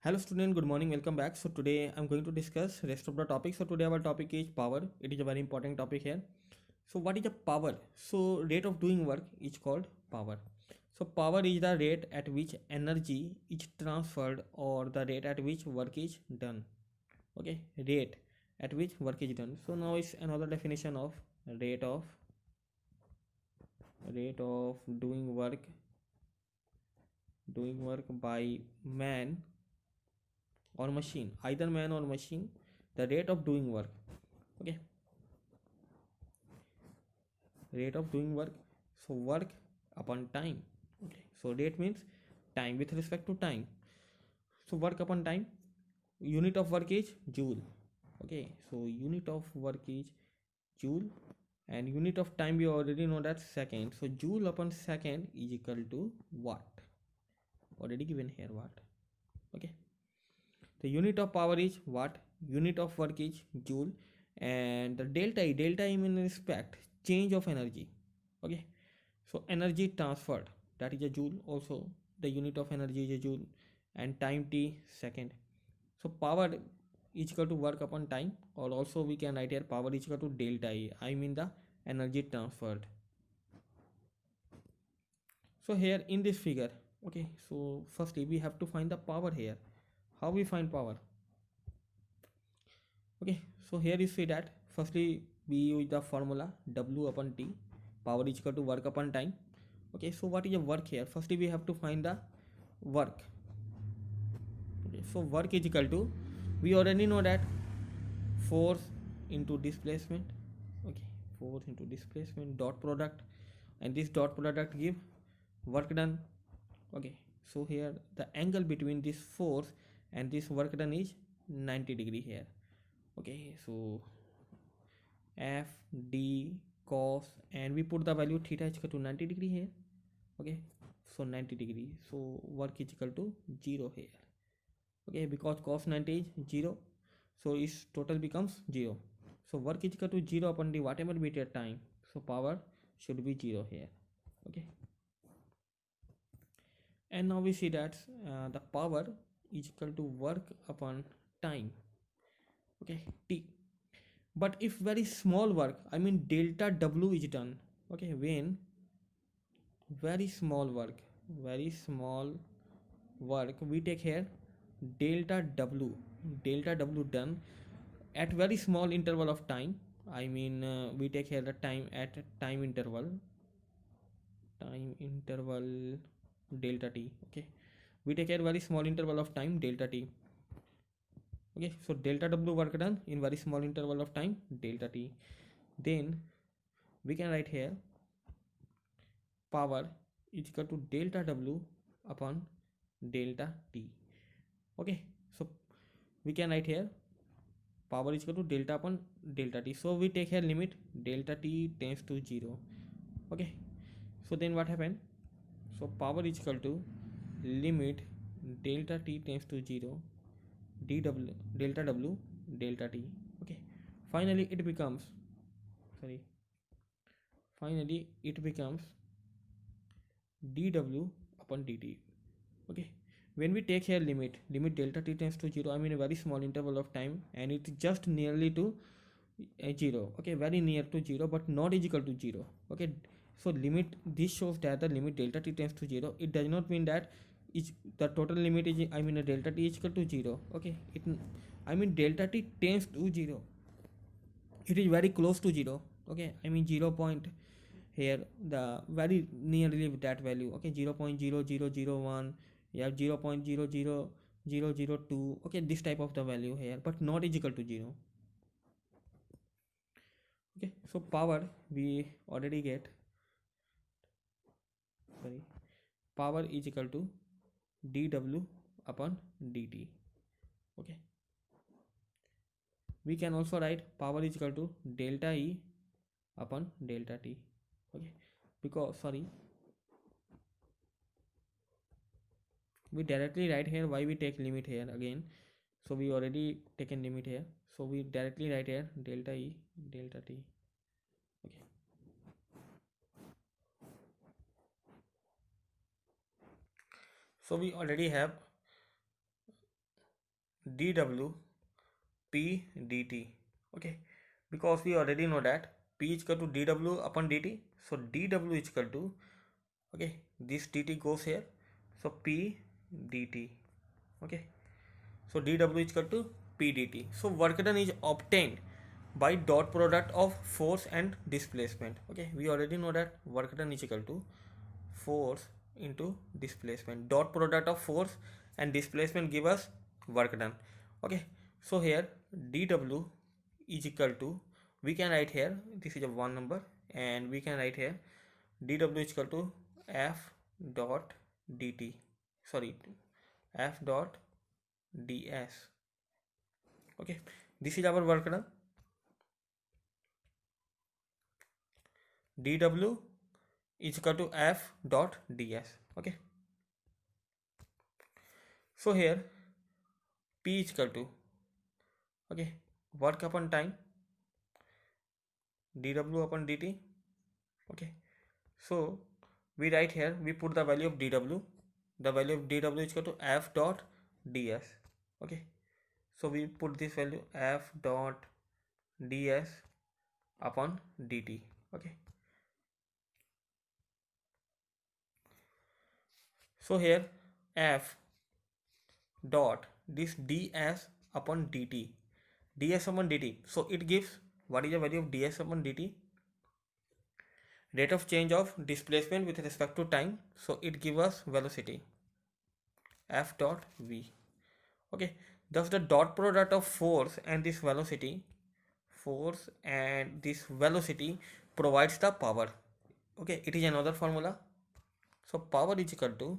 Hello student, good morning, welcome back. So today I'm going to discuss rest of the topic. So today our topic is power. It is a very important topic here. So what is a power? So rate of doing work is called power. So power is the rate at which energy is transferred or the rate at which work is done. Okay, rate at which work is done. So now is another definition of rate of rate of doing work by man or machine, either man or machine, the rate of doing work. Okay, rate of doing work. So work upon time. Okay, so rate means time with respect to time. So work upon time, unit of work is joule. Okay, so unit of work is joule, and unit of time we already know that second. So joule upon second is equal to watt, already given here watt. Okay, the unit of power is watt, unit of work is joule, and the delta E means respect change of energy. Okay, so energy transferred, that is a joule. Also the unit of energy is a joule, and time t second. So power is equal to work upon time, or also we can write here power is equal to delta E, I mean the energy transferred. So here in this figure, okay, so firstly we have to find the power here. How we find power? Okay, so here you see that firstly we use the formula W upon T, power is equal to work upon time. Okay, so what is the work here? Firstly we have to find the work. Okay, so work is equal to, we already know that force into displacement. Okay, force into displacement dot product, and this dot product give work done. Okay, so here the angle between this force and this work done is 90 degree here. Okay, so f d cos, and we put the value theta is equal to 90 degree here. Okay, so 90 degree, so work is equal to 0 here. Okay, because cos 90 is 0, so its total becomes 0. So work is equal to 0 upon the whatever be the time, so power should be 0 here. Okay, and now we see that the power is equal to work upon time. Okay, t. But if very small work, I mean delta W is done. Okay, when very small work we take here delta W done at very small interval of time. I mean we take here the time at time interval delta t. Okay, we take here very small interval of time delta t. Okay, so delta W work done in very small interval of time delta t. Then we can write here power is equal to delta W upon delta t. Okay, so we can write here power is equal to delta upon delta t. So we take here limit delta t tends to 0. Okay, so then what happened? So power is equal to limit delta t tends to 0 dw delta W delta t. Okay, finally it becomes, sorry, finally it becomes dw upon dt. Okay, when we take here limit delta t tends to 0, I mean a very small interval of time, and it's just nearly to 0. Okay, very near to 0 but not is equal to 0. Okay, so limit, this shows that the limit delta t tends to 0. It does not mean that is the total limit is, I mean a delta t is equal to 0. Okay, it, I mean delta t tends to 0, it is very close to 0. Okay, I mean 0 point here, the very nearly with that value. Okay, 0.0001, yeah, 0.00002. Okay, this type of the value here, but not is equal to 0. Okay, so power we already get, sorry, power is equal to dw upon dt. Okay, we can also write power is equal to delta E upon delta t. Okay, because, sorry, we directly write here, why we take limit here again. So we already taken limit here, so we directly write here delta E delta t. Okay, so we already have dw p dt. Okay, because we already know that p is equal to dw upon dt. So dw is equal to, okay, this dt goes here, so p dt. Okay, so dw is equal to p dt. So work done is obtained by dot product of force and displacement. Okay, we already know that work done is equal to force into displacement. Dot product of force and displacement give us work done. Okay, so here dw is equal to, we can write here, this is a one number, and we can write here dw is equal to f dot dt, sorry, f dot ds. Okay, this is our work done. dw is equal to f dot ds. Okay, so here p is equal to, okay, work upon time dw upon dt. Okay, so we write here, we put the value of dw, the value of dw is equal to f dot ds. Okay, so we put this value f dot ds upon dt. Okay, so here f dot this ds upon dt, ds upon dt, so it gives, what is the value of ds upon dt? Rate of change of displacement with respect to time, so it gives us velocity f dot v. Okay, thus the dot product of force and this velocity, force and this velocity provides the power. Okay, it is another formula. So power is equal to,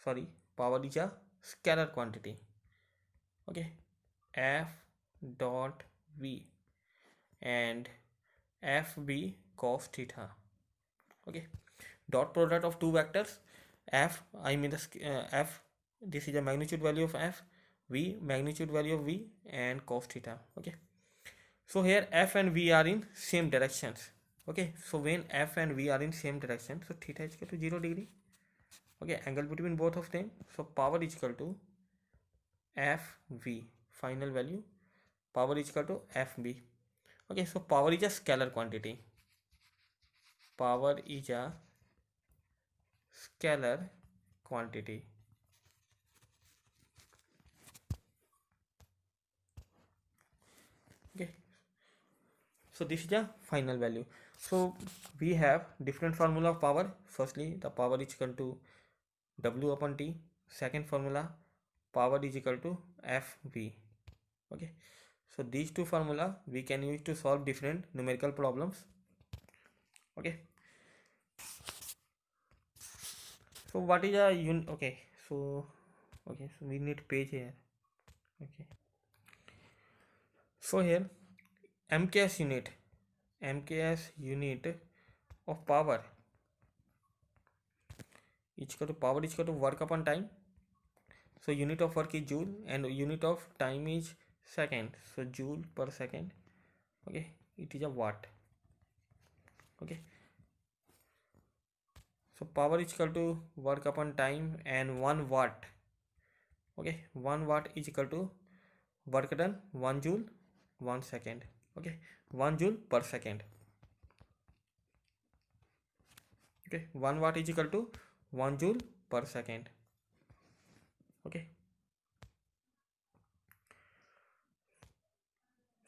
sorry, power is a scalar quantity. Okay, f dot v and fv cos theta. Okay, dot product of two vectors, f, I mean the f, this is the magnitude value of f, v magnitude value of v, and cos theta. Okay, so here f and v are in same directions. Okay, so when f and v are in same direction, so theta is equal to 0 degree. Okay, angle between both of them, so power is equal to fv, final value, power is equal to fb. Okay, so power is a scalar quantity, power is a scalar quantity. Okay, so this is a final value. So we have different formula of power. Firstly, the power is equal to w upon t. Second formula, power is equal to fv. Okay, so these two formula we can use to solve different numerical problems. Okay, so what is a okay, so we need page here. Okay, so here mks unit of power is equal to, power is equal to work upon time. So unit of work is joule and unit of time is second, so joule per second. Okay, it is a watt. Okay, so power is equal to work upon time and 1 watt. Okay, 1 watt is equal to work done 1 joule 1 second. Okay, 1 joule per second. Okay, 1 watt is equal to 1 joule per second. Okay,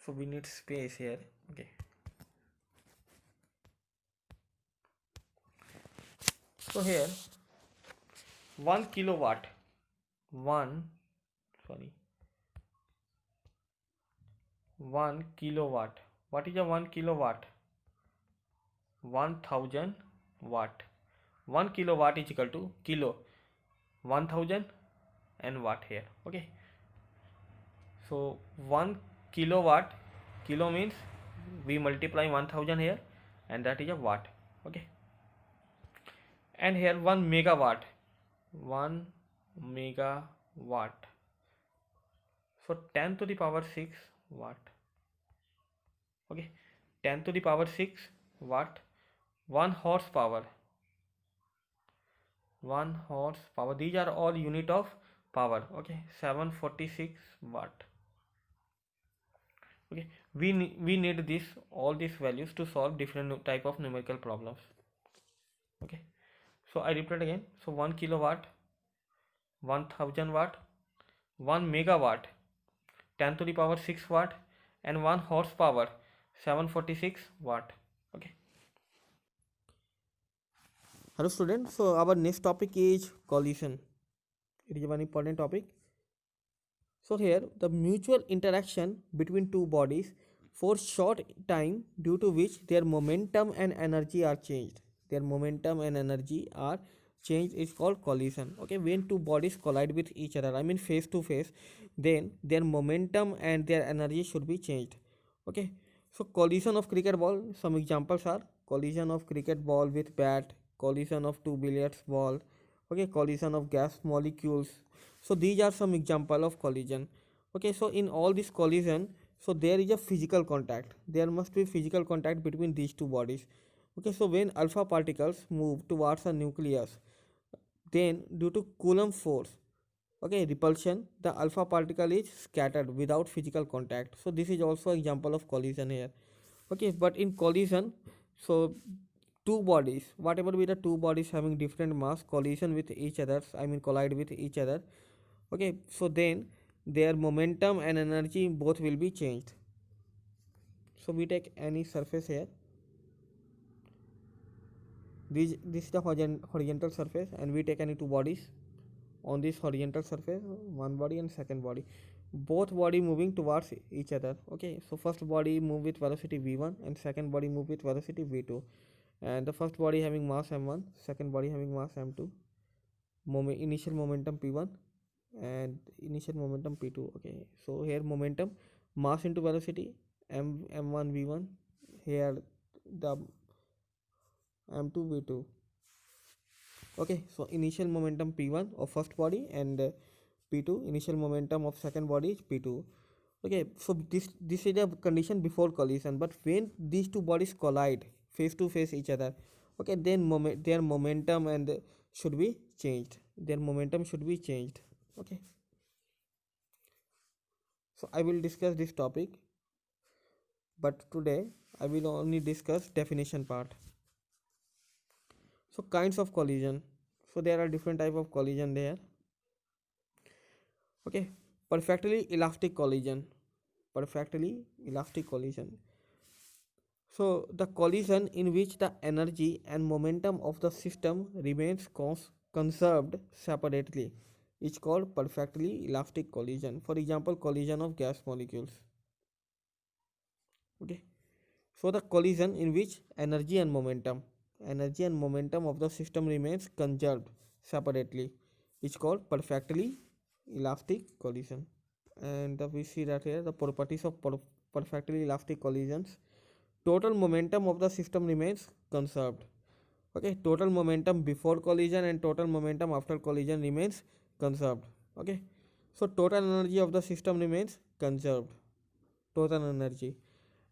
so we need space here. Okay, so here 1 kilowatt, 1 kilowatt, what is a 1 kilowatt? 1000 watt. 1 kilowatt is equal to kilo, 1000 and watt here. Okay, so 1 kilowatt, kilo means we multiply 1000 here and that is a watt. Okay, and here 1 megawatt, 1 megawatt, so 10 to the power 6 watt. Okay, 10 to the power 6 watt. 1 horsepower, 1 horsepower, these are all unit of power. Okay, 746 watt. Okay, we need this all these values to solve different type of numerical problems. Okay, so I repeat again. So 1 kilowatt, 1000 watt, 1 megawatt, 10 to the power 6 watt, and 1 horsepower, 746 watt. Okay. Hello students, so our next topic is collision. It is one important topic. So here the mutual interaction between two bodies for short time due to which their momentum and energy are changed. Their momentum and energy are changed is called collision. Okay, when two bodies collide with each other, I mean face to face, then their momentum and their energy should be changed. Okay, so collision of cricket ball, some examples are collision of cricket ball with bat, collision of two billiards ball, okay, collision of gas molecules. So these are some example of collision. Okay, so in all this collision, so there is a physical contact, there must be physical contact between these two bodies. Okay, so when alpha particles move towards a nucleus, then due to Coulomb force, okay, repulsion, the alpha particle is scattered without physical contact. So this is also example of collision here. Okay, but in collision, so two bodies, whatever be the two bodies having different mass, collision with each other, I mean collide with each other. Okay, so then their momentum and energy both will be changed. So we take any surface here, this is the horizontal surface, and we take any two bodies on this horizontal surface, one body and second body, both body moving towards each other. Okay, so first body move with velocity v1 and second body move with velocity v2, and the first body having mass m1, second body having mass m2, initial momentum p1 and initial momentum p2. Okay, so here momentum, mass into velocity, m1 v1, here the m2 v2. Okay, so initial momentum p1 of first body and p2, initial momentum of second body is p2. Okay, so this is a condition before collision, but when these two bodies collide face to face each other, okay, then their momentum and should be changed, their momentum should be changed. Okay, so I will discuss this topic, but today I will only discuss definition part. So kinds of collision, so there are different type of collision there. Okay, perfectly elastic collision, perfectly elastic collision. So the collision in which the energy and momentum of the system remains conserved separately is called perfectly elastic collision. For example, collision of gas molecules. Okay, so the collision in which energy and momentum of the system remains conserved separately is called perfectly elastic collision. And we see that here the properties of perfectly elastic collisions: total momentum of the system remains conserved. Okay, total momentum before collision and total momentum after collision remains conserved. Okay, so total energy of the system remains conserved, total energy,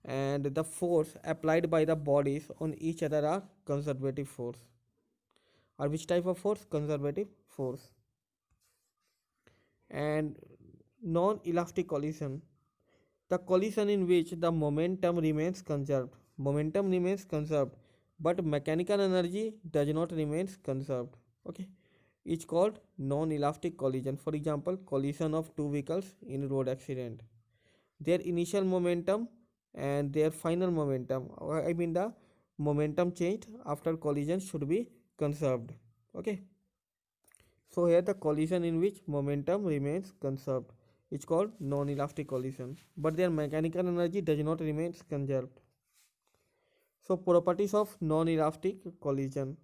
and the force applied by the bodies on each other are conservative force. Or which type of force? Conservative force. And non-elastic collision, the collision in which the momentum remains conserved, but mechanical energy does not remain conserved. Okay, it's called non-elastic collision. For example, collision of two vehicles in road accident, their initial momentum and their final momentum, I mean the momentum changed after collision, should be conserved. Okay, so here the collision in which momentum remains conserved, it's called non-elastic collision, but their mechanical energy does not remain conserved. So properties of non-elastic collision.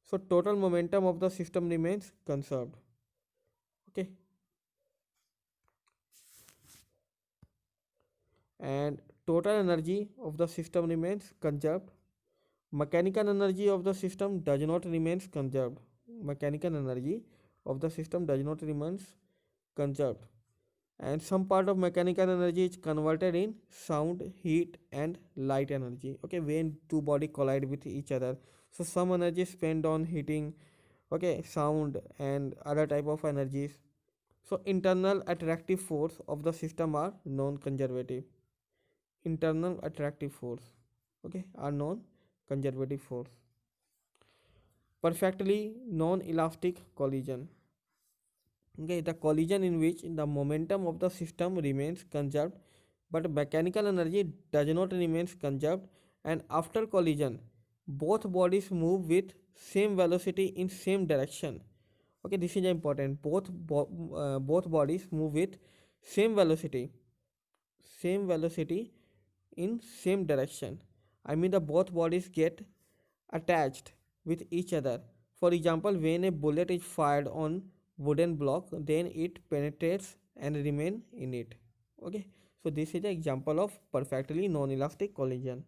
So total momentum of the system remains conserved. Okay, and total energy of the system remains conserved. Mechanical energy of the system does not remain conserved. Mechanical energy of the system does not remain conserved. And some part of mechanical energy is converted in sound, heat and light energy. Okay, when two body collide with each other, so some energy is spent on heating, okay, sound and other type of energies. So internal attractive force of the system are non-conservative. Internal attractive force, okay, are non-conservative force. Perfectly non-elastic collision. Okay, the collision in which the momentum of the system remains conserved but mechanical energy does not remain conserved, and after collision both bodies move with same velocity in same direction. Okay, this is important. Both bodies move with same velocity, same velocity in same direction. I mean the both bodies get attached with each other. For example, when a bullet is fired on wooden block, then it penetrates and remain in it. Okay, so this is an example of perfectly non-elastic collision.